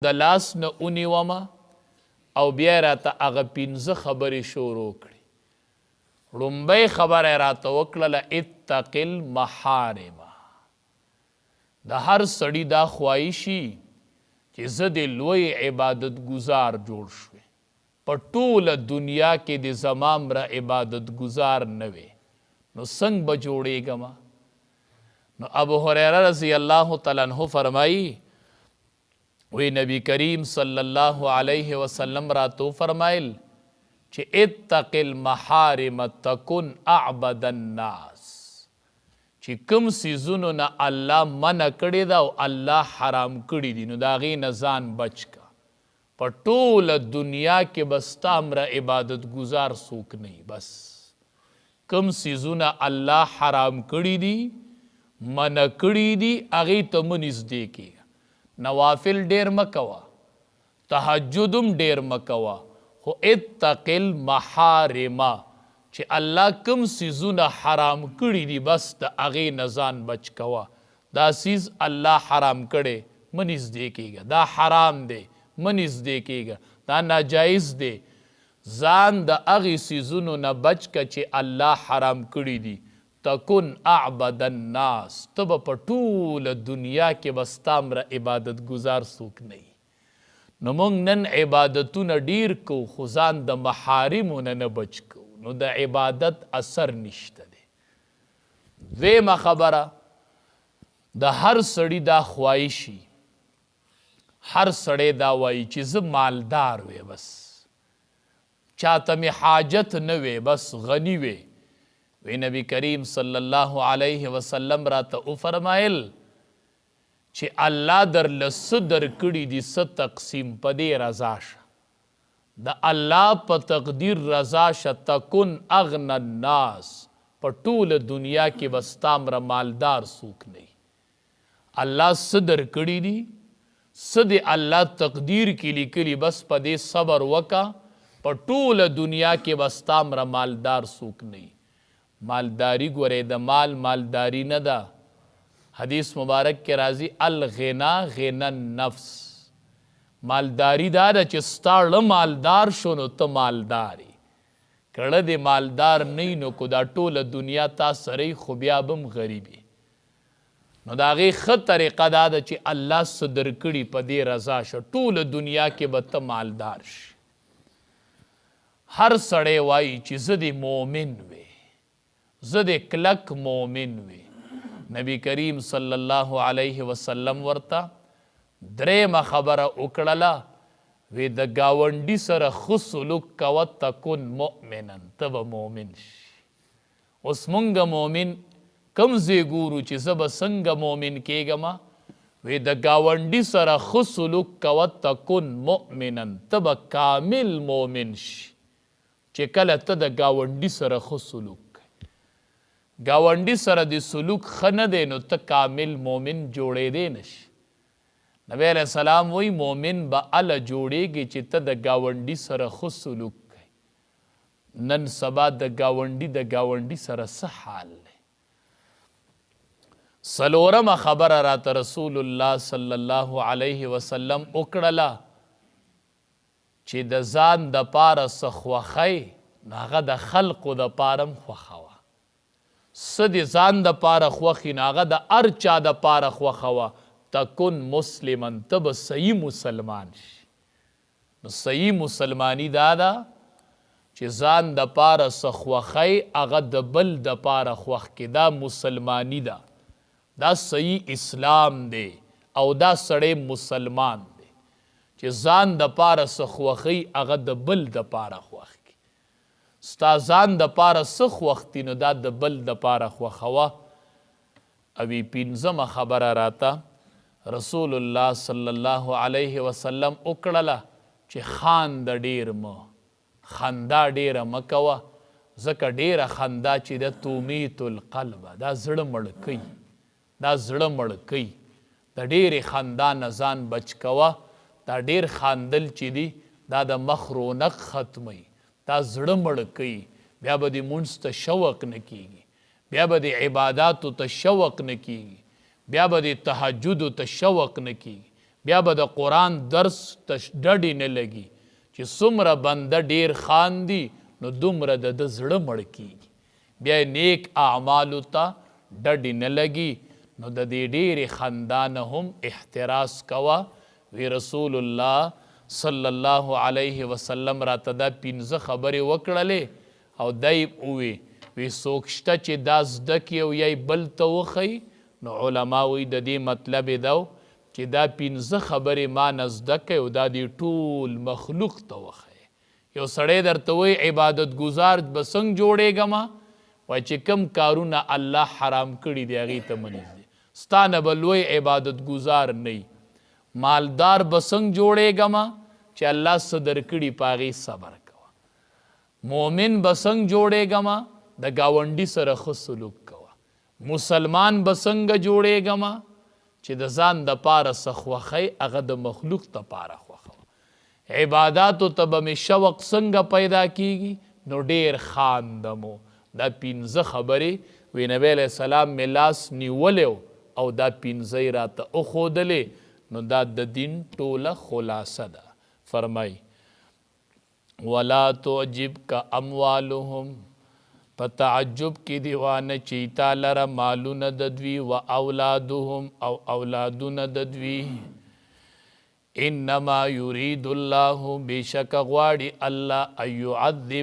د لاس نه ونیومه او بیا یې راته هغه پنځه خبرې شروع کړې. لومبۍ خبره یې راته وکړله اتق المحارم. د هر سړي دا خواهشي چې زه د لوی عبادت گزار جوړ شوې، په ټوله دنیا کې د زما مره عبادت گزار نه وې، نو څنګه به جوړېږم؟ نو ابو هریره رضی الله تعالی عنہ فرمایي وی نبی کریم صلی الله علیه وسلم راتو فرمایل چې اتق المحارم تکن اعبد الناس، چې کوم سیزونو نه الله منع کړي دا او الله حرام کړي دي نو د هغې نه ځان بچ کا. په ټوله دنیا کې به ستا مره عبادت گزار څوک نه وي. بس کوم سیزونه الله حرام کړي دي منع کړي دي هغې ته مه نږدې کېږه. نوافل ډیر مکوا، تهجدم ډیر مکوا، خو اتق المحارم چې الله کم سیزونه حرام کړي دي بس د هغې نه ځان بچ کوا. دا سیز الله حرام کړی مه نږدې کېږه، دا حرام دی مه نږدې کېږه، دا ناجایز دی. ځان د هغې سیزونو نه بچ که چې الله حرام کړي دي. تکن اعبد الناس، ته به په ټوله دنیا کې به ستا مره عبادت گزار څوک نه وي. نو موږ نن عبادتونه ډیر کوو خو ځان د محارمو نه بچ کوو، نو د عبادت اثر نشته دی. دویمه خبره، د هر سړي دا خواهشي، هر سړی دا وایي چې زه مالدار وی، بس چاته مې حاجت نه وی، بس غني وی. وی نبی کریم صلی الله علیه وسلم راته وفرمایل چې الله درله څه درکړي دي څه تقسیم په دې رضا شه، د الله په تقدیر رضا شه. تکن اغنى الناس، په ټوله دنیا کې به ستا مره مالدار څوک نه وي. الله څه درکړي دي څه د الله تقدیر کې لیکلي، بس په دې صبر وکه، په ټوله دنیا کې به ستا مره مالدار څوک نه وي. مالداری ګورئ د مال مالداری نه ده. حدیث مبارک کې راځي الغنا غنا النفس. مالداری دا ده چې ستا ړه مالدار شو نو ته مالداری، کړه د مالدار نه نو کو دا ټوله دنیا تا سره خو بیا به هم غریبي. نو د هغې ښه طریقه دا ده چې الله څه درکړي په دې رضا شه، ټوله دنیا کې به ته مالدار شي. هر سړی وایي چې زه د مؤمن وی، زه د کلک مؤمن وی. نبی کریم صلی الله علیه وسلم ورته درېمه خبره وکړله، وی د ګاونډي سره ښه سلوک کوه تکن مؤمنا، ته به مؤمن شي. اوس مونږ مؤمن کم ځای ګورو چې زه به څنګه مؤمن کېږم؟ وی د ګاونډي سره ښه سلوک کوه تکن مؤمنا، ته به کامل مؤمن شي چې کله ته د ګاونډي سره ښه سلوک. ګاونډي سره د سلوک ښه نه دی نو ته کامل مؤمن جوړېدی نشي. نبی علیہ السلام وی مؤمن به هله جوړېږي چې ته د ګاونډي سره ښه سلوک کوي. نن سبا د ګاونډي سره څه حال دی؟ څلورمه خبره راته رسول الله صلی الله علیه وسلم وکړله چې د ځان دپاره څه خوښی نو هغه د خلقو دپاره هم خوښوه. څه د ځان دپاره خوښي نو هغه د هر چا دپاره خوښوه. تکن مسلما، ته به صحیح مسلمان شي. نو صحیح مسلمانی دا ده چې ځان دپاره څه خوښی هغه د بل دپاره خوښ کړي، دا مسلمانی ده، دا صحیح اسلام دی او دا سړی مسلمان دی چې ځان دپاره څه خوښی هغه د بل دپاره خوښ کړي. ستا ځان دپاره څه خوښ دي نو دا د بل دپاره خوښوه. اوی پنځمه خبره راته رسول الله صلی الله علیه وسلم وکړله چې خانده ډیر مه، خندا ډیره مه کوه، ځکه ډیره خندا چې ده تومیت القلب، دا زړه مړه کوي، دا زړه مړه کوي. د ډیرې خندا نه ځان بچ کوه. دا ډیر خاندل چې دي دا د مخ رونق ختموي، دا زړه مړه کوي. بیا به د مونځ ته شوق نه کېږي، بیا به د عباداتو ته شوق نه کېږي، بیا به د تهجد ته شوق نه کېږي، بیا به د قرآن درس ډډې نه لګي چې څومره بنده ډیر خاندي نو دومره د ده زړه مړ کیږي، بیا نیک اعمالو ته ډډې نه لګي نو د دې ډېرې خندا نه هم احتراز کوه. وی رسول الله صلی الله علیه وسلم راته دا 15 خبرې وکړلې او دی ووی وی څوک شته چې دا زده کړي او یا بل ته وښیي نو علما وی د دې مطلب یې دا چې دا 15 خبرې ما نه زده کړئ او دا دې ټول مخلوق ته وښیي. یو سړی درته وایي عبادت ګزار به څنګه جوړېږم، وایي چې کم کارونه الله حرام کړي دي هغې ته مه نږدې، ستا نه به لوی عبادت گزار نه. مالدار به څنګه جوړېږم چې الله څه درکړي په هغې صبر کوه. مؤمن به څنګه جوړېږم د ګاونډي سره ښه سلوک کوه. مسلمان به څنګه جوړېږم چې د ځان دپاره څه خوښئ هغه د مخلوق دپاره خوښوه. عباداتو ته به مې شوق څنګه پیدا کیږي نو ډېر خاندمو. دا 15 خبرې وی نبی علیہ السلام مې لاس نیولی او دا 15 یې راته وښودلې نو دا د دین ټوله خلاصه ده. فرمای ولا تعجبک اموالهم، په تعجب کې دیوانه چې تا لره مالونه د دوی و اولادهم او اولادونه د دوی. انما یرید الله، بېشکه غواړي الله ان یعذب